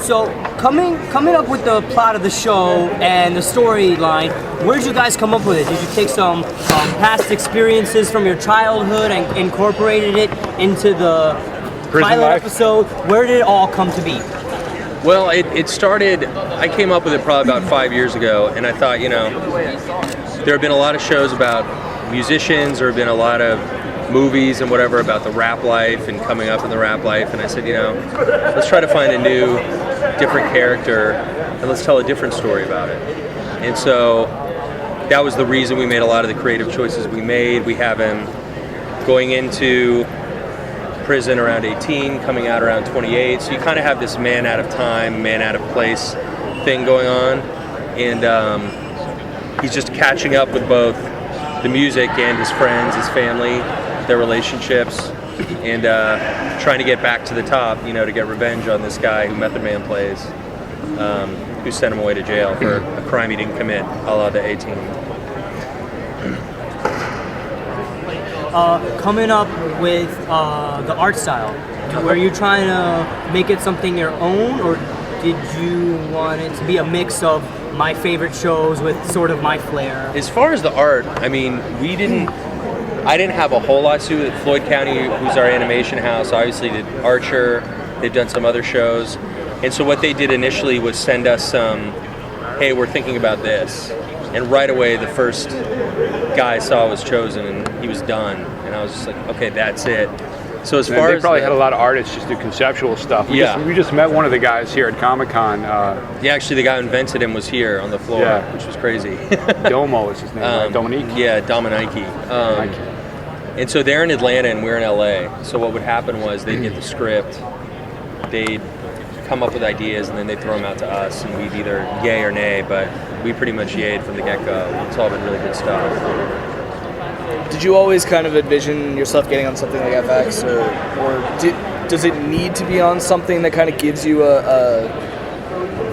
So coming up with the plot of the show and the storyline, where did you guys come up with it? Did you take some past experiences from your childhood and incorporated it into the pilot episode? Where did it all come to be? Well, it started, I came up with it probably about 5 years ago, and I thought, there have been a lot of shows about musicians, there have been a lot of movies and whatever about the rap life and coming up in the rap life, and I said, let's try to find a new, different character, and let's tell a different story about it. And so that was the reason we made a lot of the creative choices we made. We have him going into prison around 18, coming out around 28, so you kind of have this man out of time, man out of place thing going on, and he's just catching up with both the music and his friends, his family, their relationships, and trying to get back to the top, to get revenge on this guy who Method Man plays, who sent him away to jail for a crime he didn't commit, a la the 18. Coming up with the art style, were you trying to make it something your own, or did you want it to be a mix of my favorite shows with sort of my flair? As far as the art, I didn't have a whole lot to do with it. Floyd County, who's our animation house, obviously did Archer. They've done some other shows. And so what they did initially was send us some, hey, we're thinking about this. And right away, the first guy I saw was Chozen, and he was done. And I was just like, okay, that's it. So as far as they probably had a lot of artists just do conceptual stuff. We just met one of the guys here at Comic-Con. Yeah, actually, the guy who invented him was here on the floor, which was crazy. Domo is his name, right? Dominique? Yeah, Dominique. And so they're in Atlanta and we're in LA. So what would happen was they'd get the script, they'd come up with ideas, and then they'd throw them out to us, and we'd either yay or nay, but we pretty much yayed from the get-go. It's all been really good stuff. Did you always kind of envision yourself getting on something like FX, or does it need to be on something that kind of gives you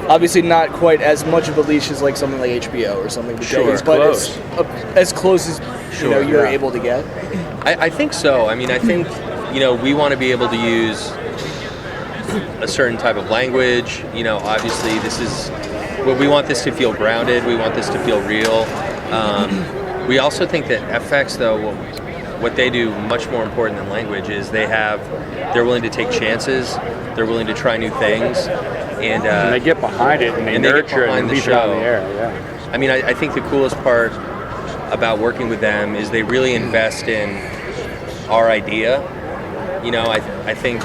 obviously not quite as much of a leash as like something like HBO or something, but as close as you're able to get? I think so. I think, we want to be able to use a certain type of language. Obviously we want this to feel grounded. We want this to feel real. We also think that FX, though, what they do much more important than language is they're willing to take chances. They're willing to try new things. And they get behind it and they nurture it and leave it on the air. Yeah. I think the coolest part about working with them is they really invest in our idea. I think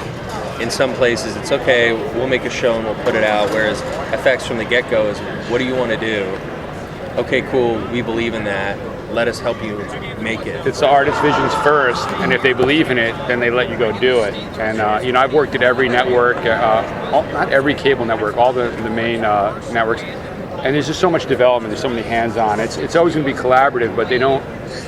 in some places it's okay, we'll make a show and we'll put it out, whereas FX from the get-go is, what do you want to do? Okay, cool, we believe in that. Let us help you make it. It's the artist's visions first, and if they believe in it, then they let you go do it. And I've worked at every network, not every cable network, all the main networks, and there's just so much development. There's so many hands-on. It's always going to be collaborative, but they don't.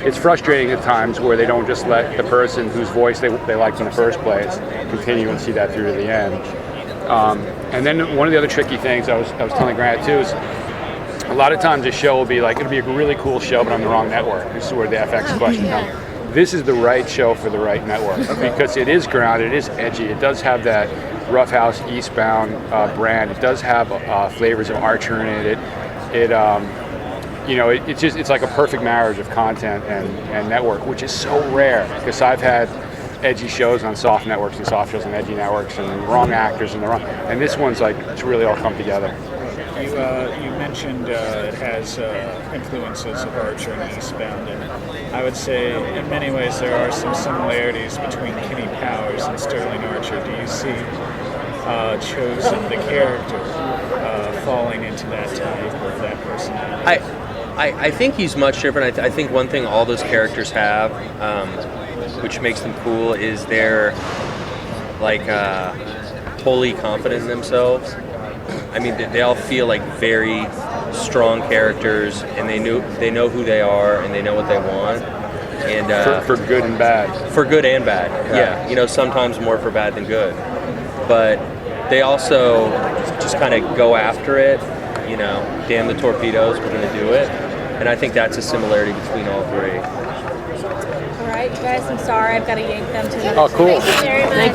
It's frustrating at times where they don't just let the person whose voice they liked in the first place continue and see that through to the end. And then one of the other tricky things I was telling Grant too is, a lot of times a show will be like, it'll be a really cool show, but on the wrong network. This is where the FX question comes. This is the right show for the right network because it is grounded, it is edgy, it does have that Roughhouse Eastbound brand. It does have flavors of Archer in it. It's like a perfect marriage of content and network, which is so rare because I've had edgy shows on soft networks and soft shows on edgy networks and the wrong actors and this one's like, it's really all come together. You mentioned it has influences of Archer and Eastbound, and I would say in many ways there are some similarities between Kenny Powers and Sterling Archer. Do you see Chozen, the character, falling into that type of that personality? I think he's much different. I think one thing all those characters have, which makes them cool, is they're wholly confident in themselves. They all feel like very strong characters, and they know who they are, and they know what they want. And for good and bad. For good and bad, yeah. Sometimes more for bad than good. But they also just kind of go after it. Damn the torpedoes, we're going to do it. And I think that's a similarity between all three. All right, you guys, I'm sorry, I've got to yank them to another. Oh, cool. Thank you very much. Thank you.